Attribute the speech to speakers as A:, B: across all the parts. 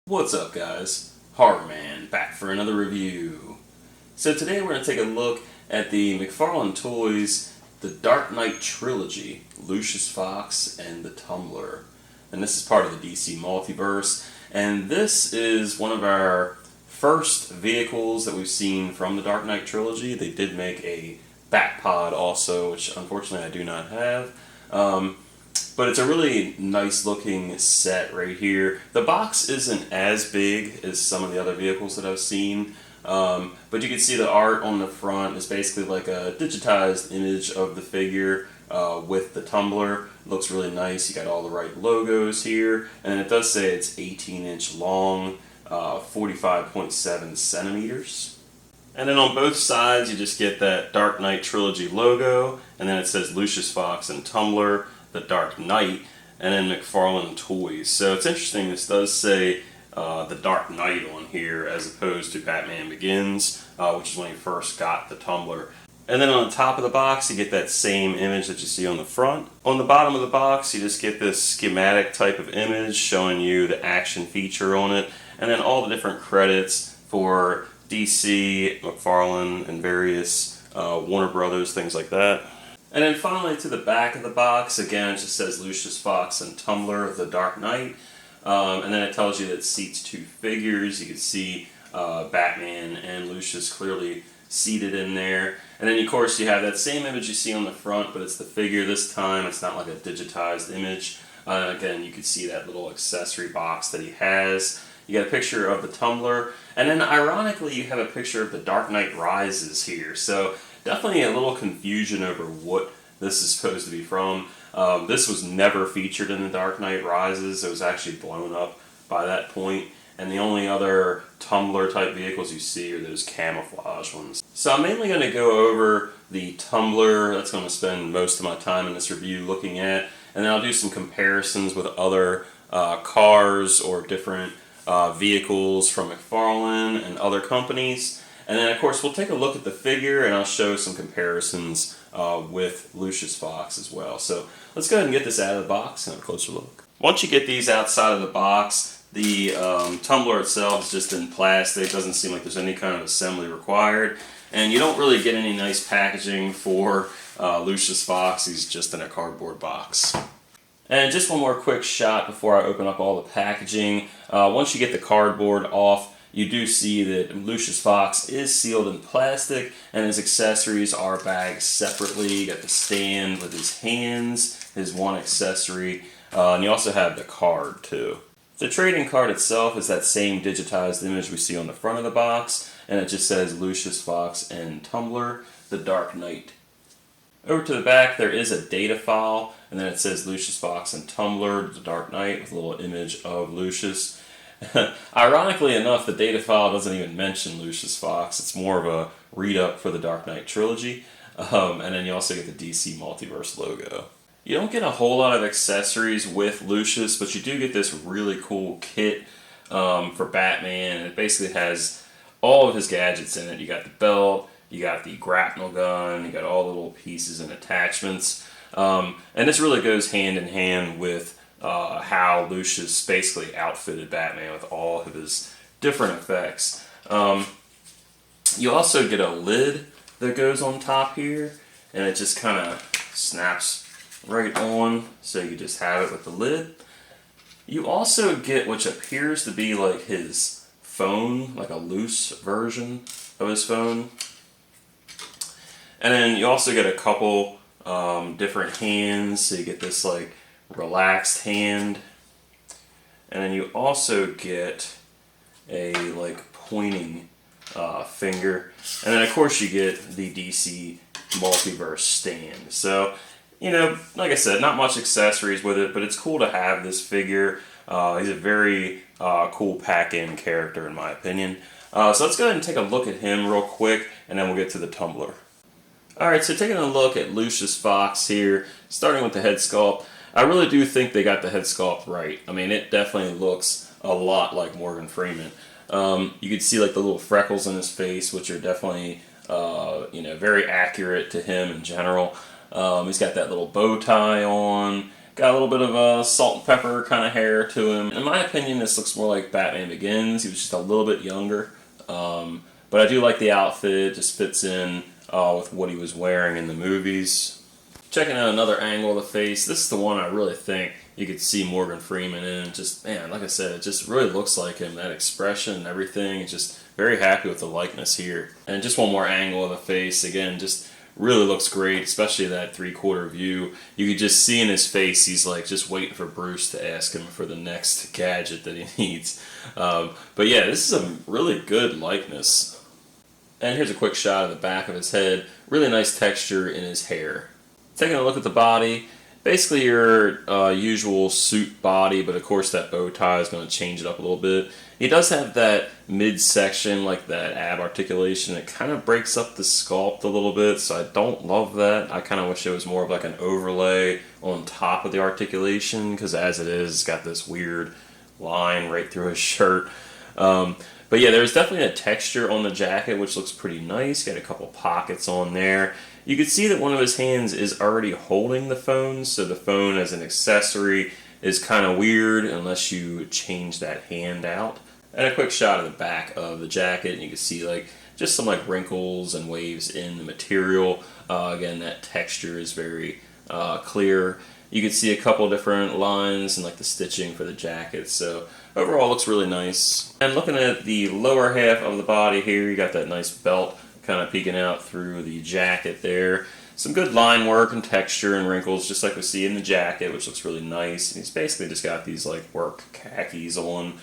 A: What's up, guys? Horrorman back for another review. So today we're going to take a look at the McFarlane Toys The Dark Knight Trilogy, Lucius Fox and the Tumbler. And this is part of the DC Multiverse, and this is one of our first vehicles that we've seen from the Dark Knight Trilogy. They did make a Batpod also, which unfortunately I do not have. But it's a really nice looking set right here. The box isn't as big as some of the other vehicles that I've seen, but you can see the art on the front is basically like a digitized image of the figure with the tumbler. It looks really nice. You got all the right logos here, and it does say it's 18-inch long, 45.7 centimeters. And then on both sides you just get that Dark Knight Trilogy logo, and then it says Lucius Fox and Tumbler, the Dark Knight, and then McFarlane Toys. So it's interesting, this does say the Dark Knight on here as opposed to Batman Begins, which is when he first got the Tumbler. And then on the top of the box you get that same image that you see on the front. On the bottom of the box you just get this schematic type of image showing you the action feature on it, and then all the different credits for DC, McFarlane, and various Warner Brothers, things like that. And then finally to the back of the box, again it just says Lucius Fox and Tumbler, the Dark Knight. And then it tells you that it seats two figures. You can see Batman and Lucius clearly seated in there. And then of course you have that same image you see on the front, but it's the figure this time. It's not like a digitized image. Again, you can see that little accessory box that he has. You got a picture of the Tumbler, and then ironically you have a picture of the Dark Knight Rises here. So definitely a little confusion over what this is supposed to be from. This was never featured in the Dark Knight Rises. It was actually blown up by that point, and the only other Tumbler type vehicles you see are those camouflage ones. So I'm mainly going to go over the Tumbler. That's going to spend most of my time in this review looking at, and then I'll do some comparisons with other cars or different vehicles from McFarlane and other companies. And then of course we'll take a look at the figure, and I'll show some comparisons with Lucius Fox as well. So let's go ahead and get this out of the box and have a closer look. Once you get these outside of the box, the tumbler itself is just in plastic. It doesn't seem like there's any kind of assembly required, and you don't really get any nice packaging for Lucius Fox. He's just in a cardboard box. And just one more quick shot before I open up all the packaging. Once you get the cardboard off, you do see that Lucius Fox is sealed in plastic, and his accessories are bagged separately. You got the stand with his hands, his one accessory, and you also have the card too. The trading card itself is that same digitized image we see on the front of the box, and it just says Lucius Fox and Tumbler, the Dark Knight. Over to the back there is a data file, and then it says Lucius Fox and Tumbler, the Dark Knight, with a little image of Lucius. Ironically enough, the data file doesn't even mention Lucius Fox. It's more of a read-up for the Dark Knight Trilogy. And then you also get the DC Multiverse logo. You don't get a whole lot of accessories with Lucius, but you do get this really cool kit for Batman. It basically has all of his gadgets in it. You got the belt, you got the grapnel gun, you got all the little pieces and attachments. And this really goes hand in hand with how Lucius basically outfitted Batman with all of his different effects. You also get a lid that goes on top here, and it just kind of snaps right on, so you just have it with the lid. You also get what appears to be like his phone, like a loose version of his phone. And then you also get a couple different hands, so you get this like relaxed hand, and then you also get a like pointing finger, and then of course you get the DC Multiverse stand. So, you know, like I said, not much accessories with it, but it's cool to have this figure. He's a very cool pack-in character in my opinion. So let's go ahead and take a look at him real quick, and then we'll get to the Tumbler. Alright, so taking a look at Lucius Fox here, starting with the head sculpt. I really do think they got the head sculpt right. I mean, it definitely looks a lot like Morgan Freeman. You can see like the little freckles in his face, which are definitely, very accurate to him in general. He's got that little bow tie on, Got a little bit of a salt and pepper kind of hair to him. In my opinion, this looks more like Batman Begins. He was just a little bit younger. But I do like the outfit. It just fits in with what he was wearing in the movies. Checking out another angle of the face. This is the one I really think you could see Morgan Freeman in. Just, man, like I said, it just really looks like him. That expression and everything. It's just very happy with the likeness here. And just one more angle of the face. Again, just really looks great, especially that 3/4 view. You could just see in his face, he's like just waiting for Bruce to ask him for the next gadget that he needs. But yeah, this is a really good likeness. And here's a quick shot of the back of his head. Really nice texture in his hair. Taking a look at the body, basically your usual suit body, but of course that bow tie is going to change it up a little bit. He does have that midsection, like that ab articulation. It kind of breaks up the sculpt a little bit, so I don't love that. I kind of wish it was more of like an overlay on top of the articulation, because as it is, it's got this weird line right through his shirt. But yeah, there's definitely a texture on the jacket, which looks pretty nice. Got a couple pockets on there. You can see that one of his hands is already holding the phone, so the phone as an accessory is kind of weird unless you change that hand out. And a quick shot of the back of the jacket, and you can see like just some like wrinkles and waves in the material. Again, that texture is very clear. You can see a couple different lines and like the stitching for the jacket. So overall, it looks really nice. And looking at the lower half of the body here, you got that nice belt kind of peeking out through the jacket there. Some good line work and texture and wrinkles, just like we see in the jacket, which looks really nice. And he's basically just got these like work khakis on.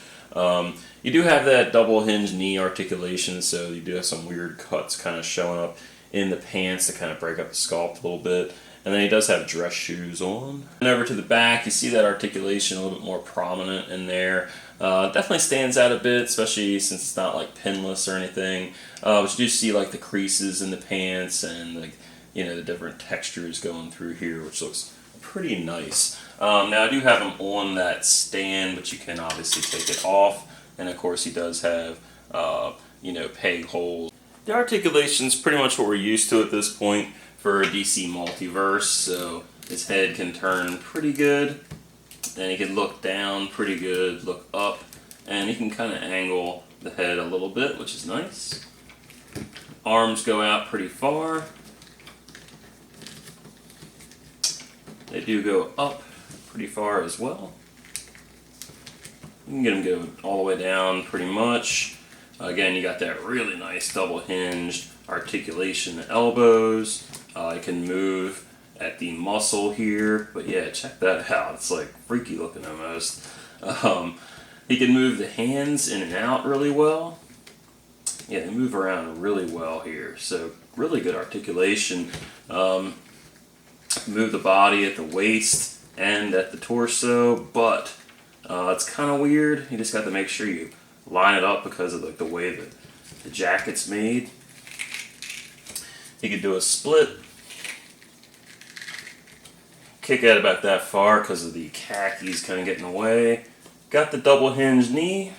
A: You do have that double hinge knee articulation, so you do have some weird cuts kind of showing up in the pants to kind of break up the sculpt a little bit. And then he does have dress shoes on. And over to the back, you see that articulation a little bit more prominent in there. Definitely stands out a bit, especially since it's not like pinless or anything. But you do see like the creases in the pants and like, you know, the different textures going through here, which looks pretty nice. Now I do have him on that stand, but you can obviously take it off. And of course he does have, you know, peg holes. The articulation's pretty much what we're used to at this point for a DC multiverse, so his head can turn pretty good, and he can look down pretty good, look up, and he can kind of angle the head a little bit, which is nice. Arms go out pretty far. They do go up pretty far as well. You can get them go all the way down pretty much. Again, you got that really nice double hinged articulation in the elbows. I can move at the muscle here, but yeah, check that out. It's like freaky looking almost. He can move the hands in and out really well. Yeah, they move around really well here, so really good articulation. Move the body at the waist and at the torso, but it's kind of weird. You just got to make sure you line it up because of like the way that the jacket's made. You could do a split, kick it about that far because of the khakis kind of getting in the way. Got the double hinge knee.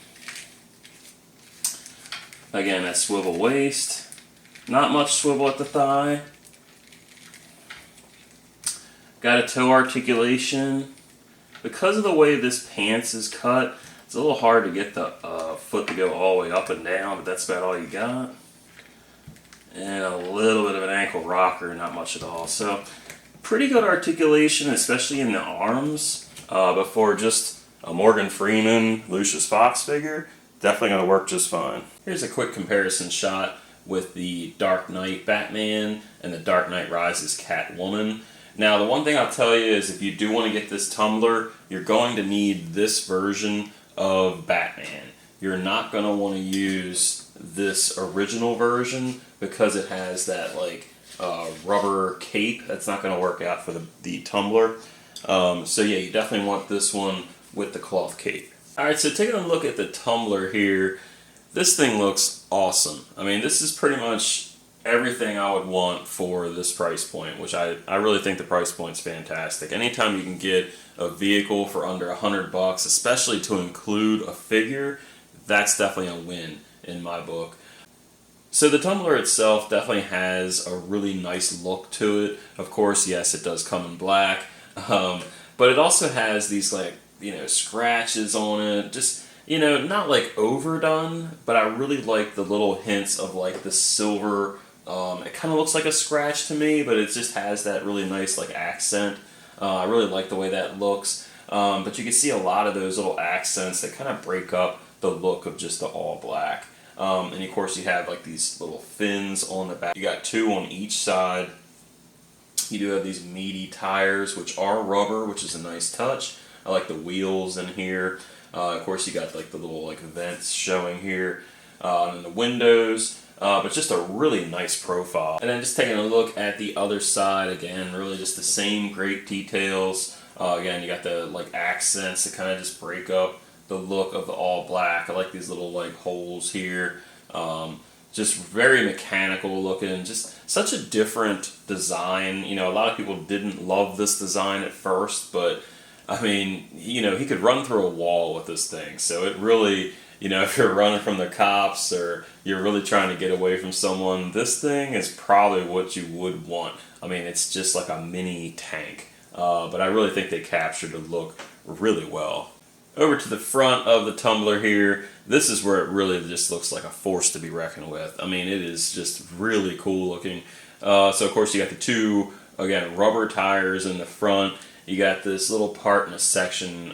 A: Again, that swivel waist. Not much swivel at the thigh. Got a toe articulation. Because of the way this pants is cut, it's a little hard to get the foot to go all the way up and down, but that's about all you got. And a little bit of an ankle rocker, not much at all. So pretty good articulation, especially in the arms, but for just a Morgan Freeman, Lucius Fox figure, definitely going to work just fine. Here's a quick comparison shot with the Dark Knight Batman and the Dark Knight Rises Catwoman. Now, the one thing I'll tell you is if you do want to get this Tumbler, you're going to need this version of Batman. You're not going to want to use this original version because it has that like rubber cape. That's not going to work out for the Tumbler. So yeah, you definitely want this one with the cloth cape. Alright, so taking a look at the Tumbler here, this thing looks awesome. I mean, this is pretty much everything I would want for this price point, which I really think the price point's fantastic. Anytime you can get a vehicle for under $100, especially to include a figure, that's definitely a win in my book. So the Tumbler itself definitely has a really nice look to it. Of course, yes, it does come in black, but it also has these like, scratches on it. Just, not like overdone, but I really like the little hints of like the silver. It kind of looks like a scratch to me, but it just has that really nice like accent. I really like the way that looks. But you can see a lot of those little accents that kind of break up the look of just the all black. And of course you have like these little fins on the back. You got two on each side. You do have these meaty tires, which are rubber, which is a nice touch. I like the wheels in here. Of course you got like the little like vents showing here. And the windows. But just a really nice profile. And then just taking a look at the other side, again, really just the same great details. Again, you got the like accents that kind of just break up the look of the all black. I like these little like holes here. Just very mechanical looking. Just such a different design. A lot of people didn't love this design at first, but I mean, he could run through a wall with this thing. So it really, if you're running from the cops or you're really trying to get away from someone, this thing is probably what you would want. I mean, it's just like a mini tank. But I really think they captured the look really well. Over to the front of the Tumbler here, this is where it really just looks like a force to be reckoned with. I mean, it is just really cool looking. So of course you got the two, again, rubber tires in the front. You got this little part in a section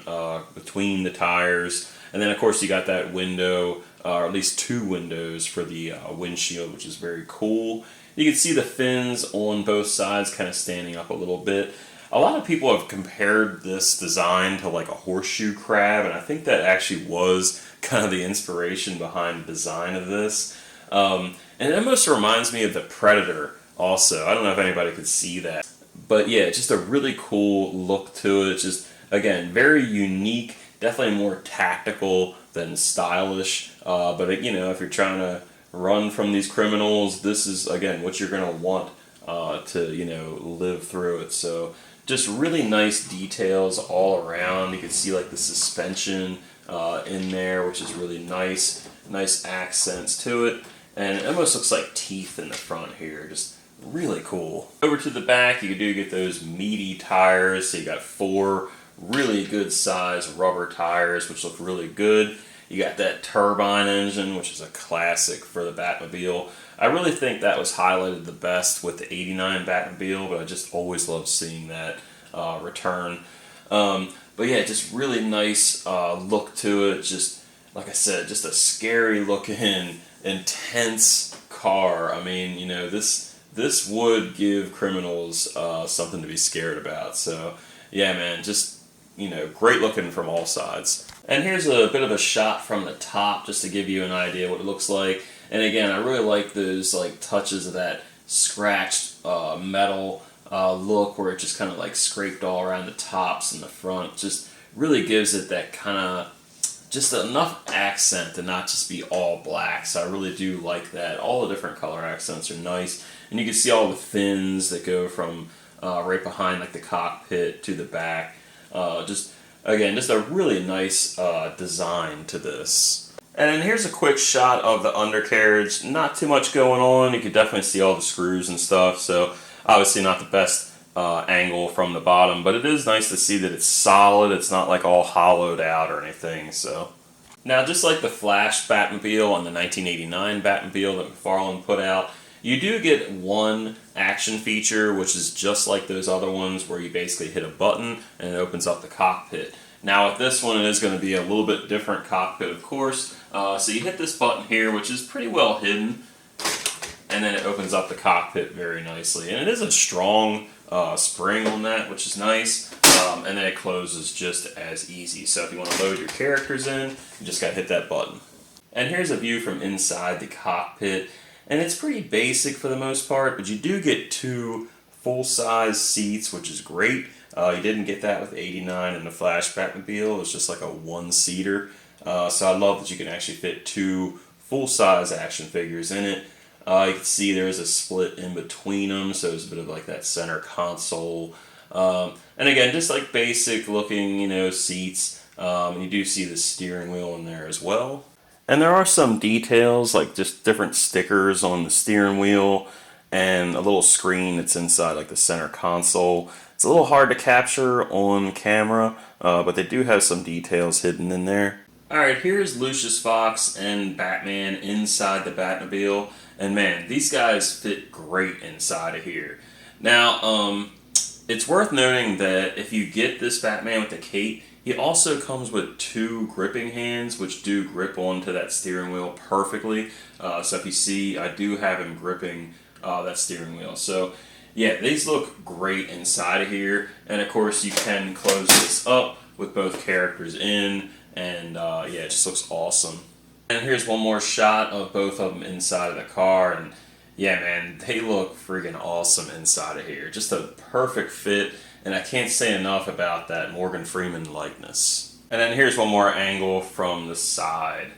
A: between the tires. And then of course you got that window, or at least two windows for the windshield, which is very cool. You can see the fins on both sides kind of standing up a little bit. A lot of people have compared this design to like a horseshoe crab, and I think that actually was kind of the inspiration behind the design of this. And it almost reminds me of the Predator also. I don't know if anybody could see that. But yeah, just a really cool look to it. It's just, again, very unique, definitely more tactical than stylish. But if you're trying to run from these criminals, this is, again, what you're going to want to, live through it. So just really nice details all around. You can see like the suspension in there, which is really nice. Nice accents to it. And it almost looks like teeth in the front here. Just really cool. Over to the back, you do get those meaty tires. So you got 4 really good size rubber tires, which look really good. You got that turbine engine, which is a classic for the Batmobile. I really think that was highlighted the best with the '89 Batmobile, but I just always love seeing that return. But yeah, just really nice look to it. Just, like I said, just a scary looking, intense car. I mean, this would give criminals something to be scared about. So yeah, man, just, great looking from all sides. And here's a bit of a shot from the top just to give you an idea what it looks like. And again, I really like those like touches of that scratched metal look where it just kind of like scraped all around the tops and the front. Just really gives it that kind of just enough accent to not just be all black. So I really do like that. All the different color accents are nice. And you can see all the fins that go from right behind like the cockpit to the back. Again, just a really nice design to this. And then here's a quick shot of the undercarriage. Not too much going on. You can definitely see all the screws and stuff. So obviously not the best angle from the bottom, but it is nice to see that it's solid. It's not like all hollowed out or anything. So now, just like the Flash Batmobile and the 1989 Batmobile that McFarlane put out, you do get one action feature, which is just like those other ones where you basically hit a button and it opens up the cockpit. Now with this one, it is going to be a little bit different cockpit, of course. So you hit this button here, which is pretty well hidden, and then it opens up the cockpit very nicely. And it is a strong spring on that, which is nice. And then it closes just as easy. So if you want to load your characters in, you just got to hit that button. And here's a view from inside the cockpit. And it's pretty basic for the most part, but you do get 2 full-size seats, which is great. You didn't get that with 89 and the Flash Batmobile. It was just like a 1-seater. So I love that you can actually fit 2 full-size action figures in it. You can see there's a split in between them, so there's a bit of like that center console. And again, just like basic looking, seats. You do see the steering wheel in there as well. And there are some details, like just different stickers on the steering wheel and a little screen that's inside like the center console. It's a little hard to capture on camera, but they do have some details hidden in there. Alright, here's Lucius Fox and Batman inside the Batmobile, and man, these guys fit great inside of here. Now, it's worth noting that if you get this Batman with the cape, he also comes with 2 gripping hands, which do grip onto that steering wheel perfectly. So if you see, I do have him gripping that steering wheel. So yeah, these look great inside of here. And of course, you can close this up with both characters in. And yeah, it just looks awesome. And here's one more shot of both of them inside of the car. And yeah, man, they look freaking awesome inside of here. Just a perfect fit. And I can't say enough about that Morgan Freeman likeness. And then here's one more angle from the side.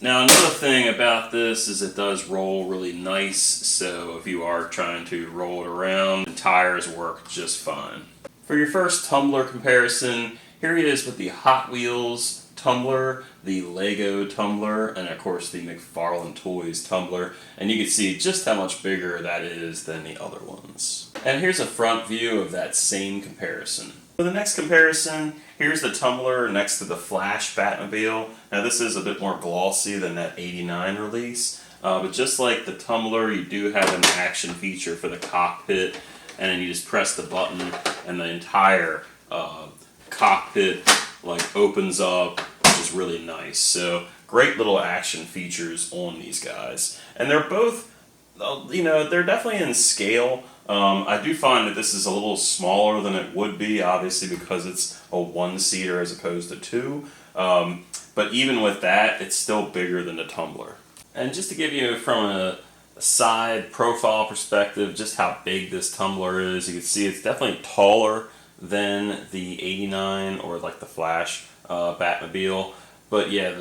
A: Now another thing about this is it does roll really nice. So if you are trying to roll it around, the tires work just fine. For your first Tumbler comparison, here he is with the Hot Wheels Tumbler, the Lego Tumbler, and of course the McFarlane Toys Tumbler. And you can see just how much bigger that is than the other ones. And here's a front view of that same comparison. For the next comparison, here's the Tumbler next to the Flash Batmobile. Now this is a bit more glossy than that '89 release, but just like the Tumbler, you do have an action feature for the cockpit, and then you just press the button and the entire cockpit opens up, which is really nice. So great little action features on these guys, and they're both, they're definitely in scale. I do find that this is a little smaller than it would be, obviously because it's a 1-seater as opposed to 2. But even with that, it's still bigger than the Tumbler. And just to give you from a side profile perspective just how big this Tumbler is, you can see it's definitely taller than the '89 or like the Flash Batmobile. But yeah,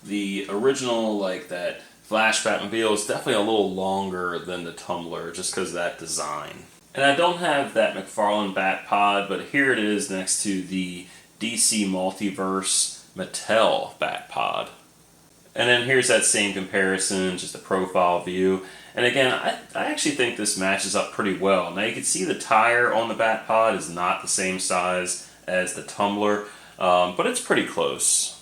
A: the original, that Flash Batmobile is definitely a little longer than the Tumbler just because of that design. And I don't have that McFarlane Bat Pod, but here it is next to the DC Multiverse Mattel Bat Pod. And then here's that same comparison, just a profile view. And again, I actually think this matches up pretty well. Now you can see the tire on the Bat Pod is not the same size as the Tumbler, but it's pretty close.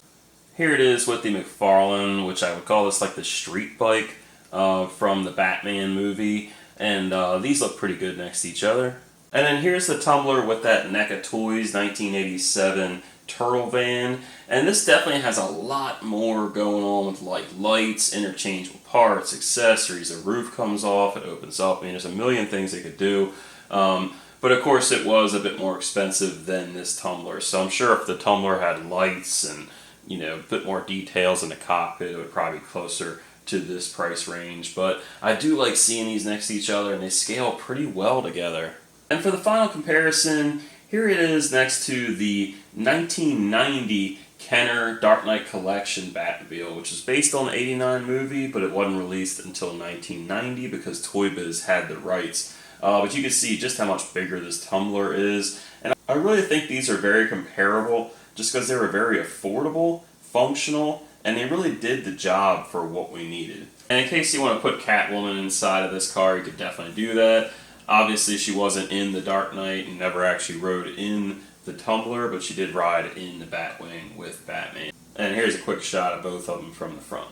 A: Here it is with the McFarlane, which I would call this like the street bike from the Batman movie. And these look pretty good next to each other. And then here's the Tumbler with that NECA Toys 1987 Turtle Van. And this definitely has a lot more going on with lights, interchangeable parts, accessories. The roof comes off, it opens up. I mean, there's a million things they could do. But of course it was a bit more expensive than this Tumbler. So I'm sure if the Tumbler had lights and a bit more details in the cockpit, it would probably be closer to this price range. But I do like seeing these next to each other, and they scale pretty well together. And for the final comparison, here it is next to the 1990 Kenner Dark Knight Collection Batmobile, which is based on the '89 movie, but it wasn't released until 1990 because Toy Biz had the rights. But you can see just how much bigger this Tumbler is. And I really think these are very comparable just because they were very affordable, functional, and they really did the job for what we needed. And in case you want to put Catwoman inside of this car, you could definitely do that. Obviously, she wasn't in the Dark Knight and never actually rode in the Tumbler, but she did ride in the Batwing with Batman. And here's a quick shot of both of them from the front.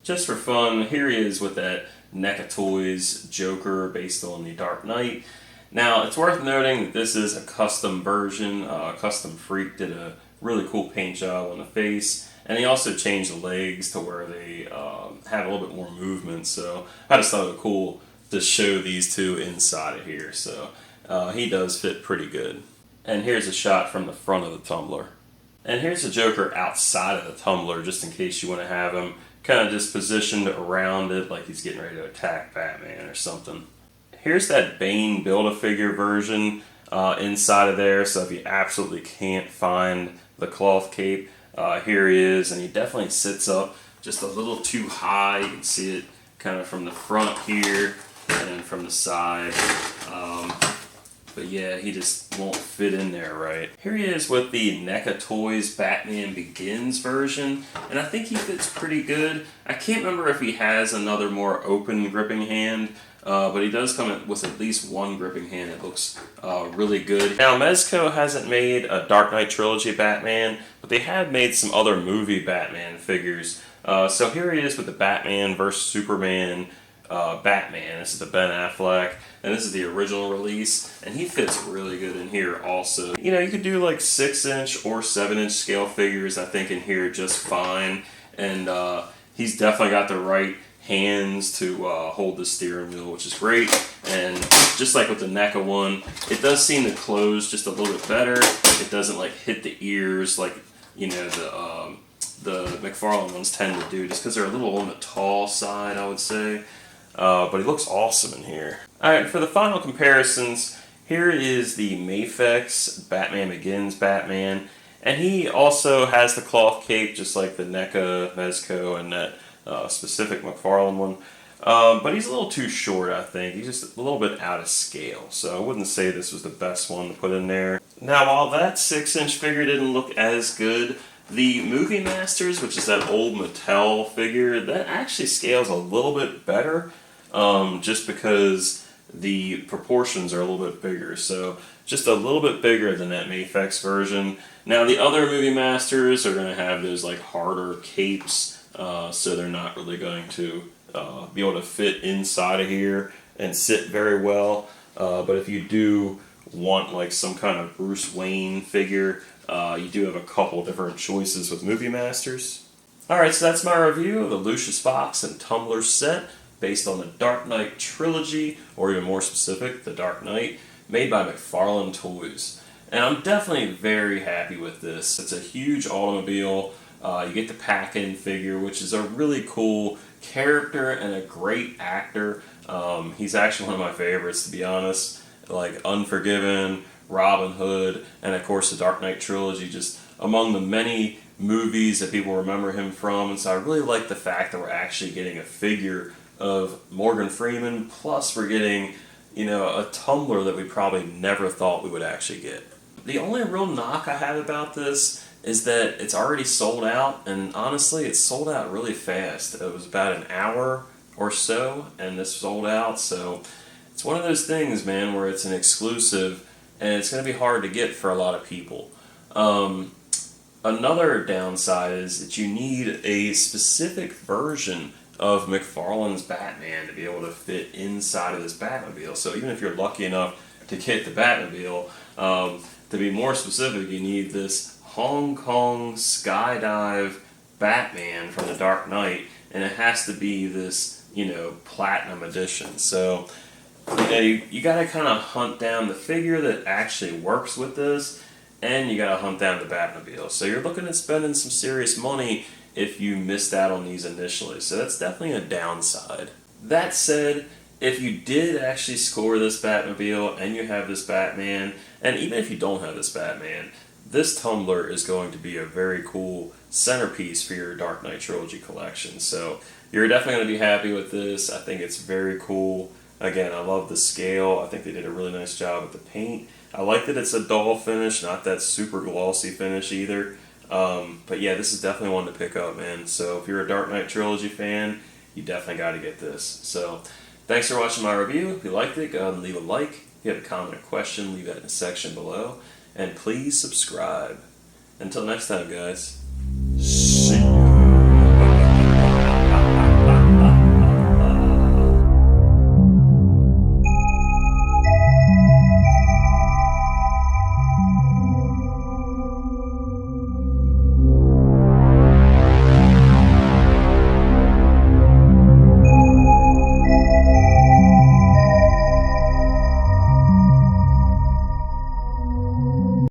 A: Just for fun, here he is with that NECA Toys Joker based on the Dark Knight. Now, it's worth noting that this is a custom version. Custom Freak did a really cool paint job on the face, and he also changed the legs to where they have a little bit more movement. So I just thought it was cool to show these two inside of here. So he does fit pretty good. And here's a shot from the front of the Tumbler. And here's the Joker outside of the Tumbler, just in case you want to have him kind of just positioned around it like he's getting ready to attack Batman or something. Here's that Bane Build-A-Figure version inside of there, so if you absolutely can't find the cloth cape, here he is, and he definitely sits up just a little too high. You can see it kind of from the front here and then from the side. But yeah, he just won't fit in there right. Here he is with the NECA Toys Batman Begins version, and I think he fits pretty good. I can't remember if he has another more open gripping hand, but he does come with at least one gripping hand that looks really good. Now, Mezco hasn't made a Dark Knight Trilogy Batman, but they have made some other movie Batman figures. So here he is with the Batman vs. Superman Batman. This is the Ben Affleck, and this is the original release, and he fits really good in here also. You know, you could do like 6-inch or 7-inch scale figures, I think, in here just fine, and he's definitely got the right hands to hold the steering wheel, which is great. And just like with the NECA one, it does seem to close just a little bit better. It doesn't like hit the ears like, you know, the McFarlane ones tend to do, just because they're a little on the tall side, I would say. But he looks awesome in here. Alright, for the final comparisons, here is the Mafex Batman Begins Batman. And he also has the cloth cape, just like the NECA, Mezco, and that specific McFarlane one. But he's a little too short, I think. He's just a little bit out of scale. So I wouldn't say this was the best one to put in there. Now, while that 6-inch figure didn't look as good, the Movie Masters, which is that old Mattel figure, that actually scales a little bit better. Just because the proportions are a little bit bigger, so just a little bit bigger than that Mafex version. Now the other Movie Masters are going to have those like harder capes, so they're not really going to be able to fit inside of here and sit very well. But if you do want like some kind of Bruce Wayne figure, you do have a couple different choices with Movie Masters. Alright, so that's my review of the Lucius Fox and Tumbler set, based on the Dark Knight Trilogy, or even more specific, the Dark Knight, made by McFarlane Toys. And I'm definitely very happy with this. It's a huge automobile. You get the pack-in figure, which is a really cool character and a great actor. He's actually one of my favorites, to be honest. Like Unforgiven, Robin Hood, and of course the Dark Knight Trilogy, just among the many movies that people remember him from. And so I really like the fact that we're actually getting a figure of Morgan Freeman, plus we're getting, you know, a Tumbler that we probably never thought we would actually get. The only real knock I have about this is that it's already sold out, and honestly it's sold out really fast. It was about an hour or so and this sold out, so it's one of those things, man, where it's an exclusive and it's going to be hard to get for a lot of people. Another downside is that you need a specific version of McFarlane's Batman to be able to fit inside of this Batmobile. So even if you're lucky enough to get the Batmobile, to be more specific, you need this Hong Kong skydive Batman from the Dark Knight, and it has to be this, you know, platinum edition. So you know, you got to kind of hunt down the figure that actually works with this, and you got to hunt down the Batmobile. So you're looking at spending some serious money if you missed out on these initially. So that's definitely a downside. That said, if you did actually score this Batmobile and you have this Batman, and even if you don't have this Batman, this Tumbler is going to be a very cool centerpiece for your Dark Knight Trilogy collection. So you're definitely going to be happy with this. I think it's very cool. Again, I love the scale. I think they did a really nice job with the paint. I like that it's a dull finish, not that super glossy finish either. But yeah, this is definitely one to pick up, man. So if you're a Dark Knight Trilogy fan, you definitely got to get this. So thanks for watching my review. If you liked it, go ahead and leave a like. If you have a comment or question, leave that in the section below. And please subscribe. Until next time, guys.